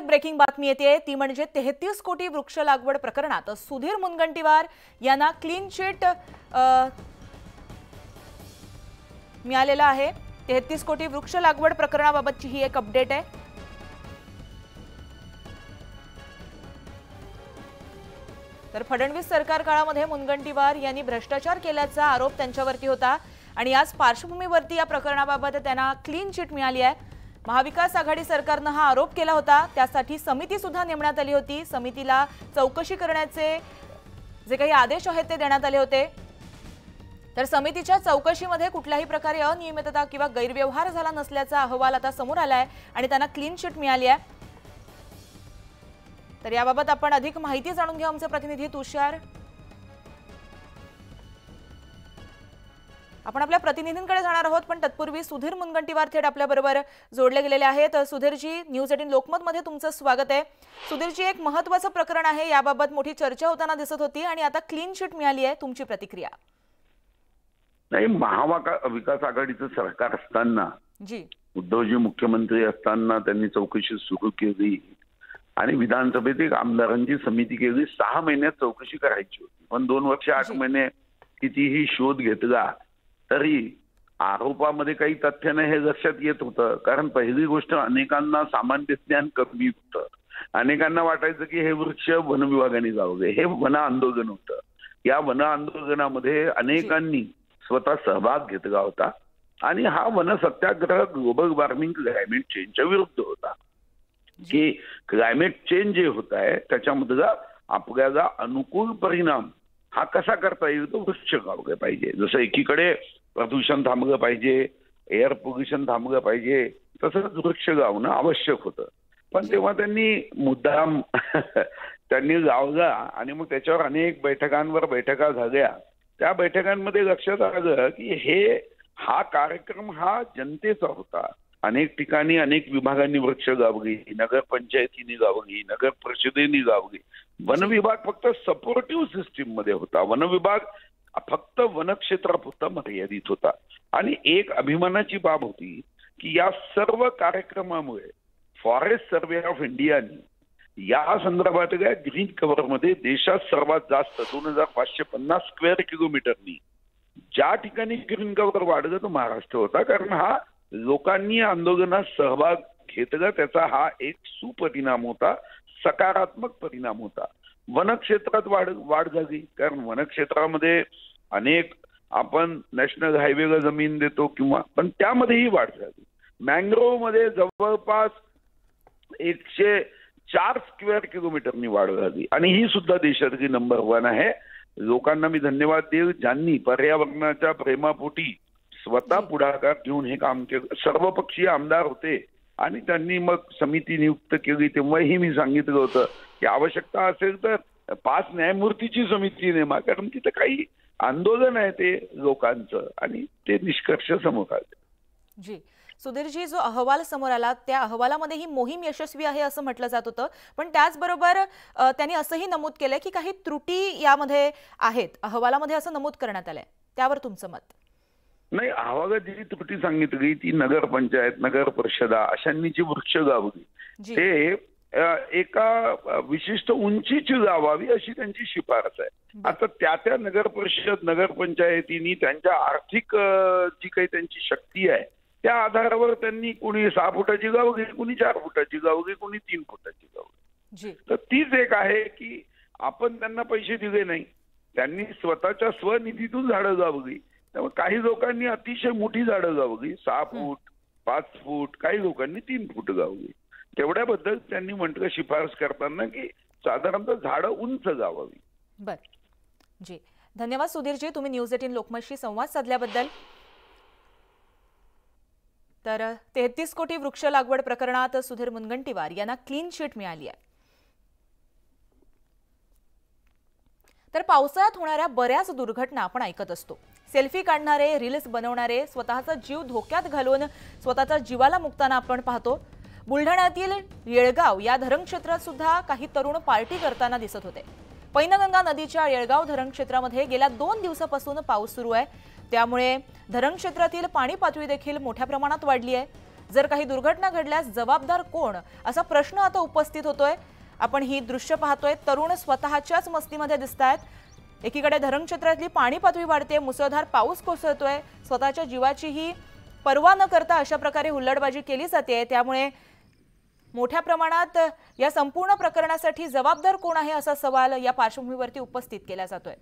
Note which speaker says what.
Speaker 1: Breaking बातमी येते ती म्हणजे 33 कोटी वृक्ष लागवड प्रकरणात सुधीर मुनगंटीवार यांना क्लीन चिट मिळालेला आहे। 33 कोटी वृक्ष लागवड प्रकरणाबाबतची ही एक अपडेट आहे। तर फडणवीस सरकार काळामध्ये मुनगंटीवार यांनी भ्रष्टाचार केल्याचा आरोप त्यांच्यावरती होता आणि याच पार्श्वभूमीवरती या प्रकरणाबाबत त्यांना क्लीन चिट मिळाली आहे। महाविकास आघाडी सरकारने हा आरोप केला होता, त्यासाठी समिती सुद्धा नेमण्यात आली होती। समितीला चौकशी करण्याचे जे काही आदेश आहेत ते देण्यात आले होते। तर समितीच्या चौकशीमध्ये कुठल्याही प्रकारे अनियमितता किंवा गैरव्यवहार झाला नसल्याचा अहवाल आता समोर आलाय आणि त्यांना क्लीन चिट मिळाली आहे। तर याबाबत आपण अधिक माहिती जाणून घेऊ आमचे प्रतिनिधी तुषार। आपण आपल्या प्रतिनिधींकडे जाणार आहोत, पण तत्पूर्वी सुधीर मुनगंटीवार थेट आपल्या बरोबर जोडले गेलेले आहेत। सुधीरजी, न्यूज 18 लोकमत मध्ये तुमचं स्वागत आहे। सुधीरजी, एक महत्त्वाचं प्रकरण आहे, याबाबत मोठी चर्चा होताना दिसत होती आणि आता क्लीन चिट मिळाली आहे, तुमची प्रतिक्रिया?
Speaker 2: नाही, महाविकास आघाडीचं सरकार असताना
Speaker 1: जी
Speaker 2: उद्धवजी मुख्यमंत्री असताना त्यांनी चौकशी सुरू केली आणि विधानसभेत एक आमदारांची समिती केली। 6 महिन्यात चौकशी करायची होती, पण 2 वर्ष 8 महिने कितीही शोध घेतला तरी आरोपामध्ये काही तथ्य नाही हे लक्षात येत होतं। कारण पहिली गोष्ट, अनेकांना सामान्य ज्ञान कमी होतं। अनेकांना वाटायचं की हे वृक्ष वन विभागाने लावले, हे वन आंदोलन होतं। या वन आंदोलनामध्ये अनेकांनी स्वतः सहभाग घेतला होता आणि हा वन सत्याग्रह ग्लोबल वॉर्मिंग क्लायमेट चेंजच्या विरुद्ध होता की क्लायमेट चेंज जे होत आहे त्याच्यामधला आपल्याला अनुकूल परिणाम हा कसा करता येईल, तो वृक्ष लावले पाहिजे। जसं एकीकडे प्रदूषण थांबलं पाहिजे, एअर पोल्युशन थांबलं पाहिजे, तसंच वृक्ष लावणं आवश्यक होतं। पण तेव्हा त्यांनी मुद्दाम त्यांनी लावला आणि मग त्याच्यावर अनेक बैठकांवर बैठका झाल्या। त्या बैठकांमध्ये लक्षात आलं की हा कार्यक्रम हा जनतेचा होता। अनेक ठिकाणी अनेक विभागांनी वृक्ष लावली, नगर पंचायतीने लावली, नगर परिषदेने लावली। वन विभाग फक्त सपोर्टिव्ह सिस्टीम मध्ये होता। वन विभाग फक्त वनक्षेत्रापुरता मर्यादित होता आणि एक अभिमानाची बाब होती की या सर्व कार्यक्रमामुळे फॉरेस्ट सर्वे ऑफ इंडियाने या संदर्भातल्या ग्रीन कव्हरमध्ये देशात सर्वात जास्त 2550 स्क्वेअर किलोमीटरनी ज्या ठिकाणी ग्रीन कव्हर वाढलं तो महाराष्ट्र होता। कारण हा लोकांनी आंदोलनात सहभाग घेतला, त्याचा हा एक सुपरिणाम होता, सकारात्मक परिणाम होता। वनक्षेत्रात वाढ झाली, कारण वनक्षेत्रामध्ये अनेक आपण नॅशनल हायवेला जमीन देतो किंवा, पण त्यामध्येही वाढ झाली। मँग्रोव्ह मध्ये जवळपास 104 स्क्वेअर किलोमीटरनी वाढ झाली आणि ही सुद्धा देशातली नंबर 1 आहे। लोकांना मी धन्यवाद देईल ज्यांनी पर्यावरणाच्या प्रेमापोटी स्वतः पुढाकार घेऊन हे काम केलं। सर्वपक्षीय आमदार होते आणि त्यांनी मग समिती नियुक्त केली। तेव्हाही मी सांगितलं होतं की आवश्यकता असेल तर 5 न्यायमूर्तीची समिती नेमा, कारण तिथे काही आंदोलन आहे ते लोकांचं आणि ते निष्कर्ष समोर आले।
Speaker 1: जी सुधीरजी, जो अहवाल समोर आला त्या अहवालामध्ये ही मोहीम यशस्वी आहे असं म्हटलं जात होतं, पण त्याचबरोबर त्यांनी असंही नमूद केलं की काही त्रुटी यामध्ये आहेत, अहवालामध्ये असं नमूद करण्यात आलंय, त्यावर तुमचं मत?
Speaker 2: नाही, अहवालात जी त्रुटी सांगितली ती नगर पंचायत, नगर परिषदा अशांनी जी वृक्ष लावली ते एका विशिष्ट उंचीची लावावी अशी त्यांची शिफारस आहे। आता त्या नगर परिषद, नगर पंचायतीनी त्यांच्या आर्थिक जी काही त्यांची शक्ती आहे त्या आधारावर त्यांनी कोणी 6 फुटाची लावली, कोणी 4 फुटाची लावली, कोणी 3 फुटाची लावली। तर तीच एक आहे की आपण त्यांना पैसे दिले नाही, त्यांनी स्वतःच्या स्वनिधीतून झाडं लावली। त्यामुळे काही लोकांनी अतिशय मोठी झाडं लावली, 6 फूट, 5 फूट, काही लोकांनी 3 फूट लावली। तेवढ्याबद्दल त्यांनी म्हटलं शिफारस करताना की साधारणतः झाडं उंच लावावी।
Speaker 1: बर जी, धन्यवाद सुधीरजी, तुम्ही न्यूज 18 लोकमतशी संवाद साधल्याबद्दल। तर 33 कोटी वृक्ष लागवड प्रकरणात सुधीर मुनगंटीवार यांना क्लीन चिट मिळाली आहे। तर पावसाळ्यात होणाऱ्या बऱ्याच दुर्घटना आपण ऐकत असतो। सेल्फी काढणारे, रील्स बनवणारे स्वतःचा जीव धोक्यात घालून स्वतःच्या जीवाला मुकताना आपण पाहतो। बुलढाण्यातील येळगाव या धरणक्षेत्रात सुद्धा काही तरुण पार्टी करताना दिसत होते। पैनगंगा नदीच्या येळगाव धरणक्षेत्रामध्ये गेल्या 2 दिवसापासून पाऊस सुरू आहे, त्यामुळे धरणक्षेत्रातील पाणी पातळी देखील मोठ्या प्रमाणात वाढली आहे। जर काही दुर्घटना घडल्यास जबाबदार कोण असा प्रश्न आता उपस्थित होतोय। आपण ही दृश्य पाहतोय, तरुण स्वतःच्याच मस्तीमध्ये दिसतायत। एकीकडे धरणक्षेत्रातली पाणी पातळी वाढते, मुसळधार पाऊस कोसळतोय, स्वतःच्या जीवाचीही पर्वा न करता अशा प्रकारे हुल्लडबाजी केली जाते। त्यामुळे मोठ्या प्रमाणात या संपूर्ण प्रकरणासाठी जबाबदार कोण आहे असा सवाल या पार्श्वभूमीवरती उपस्थित केला जातोय।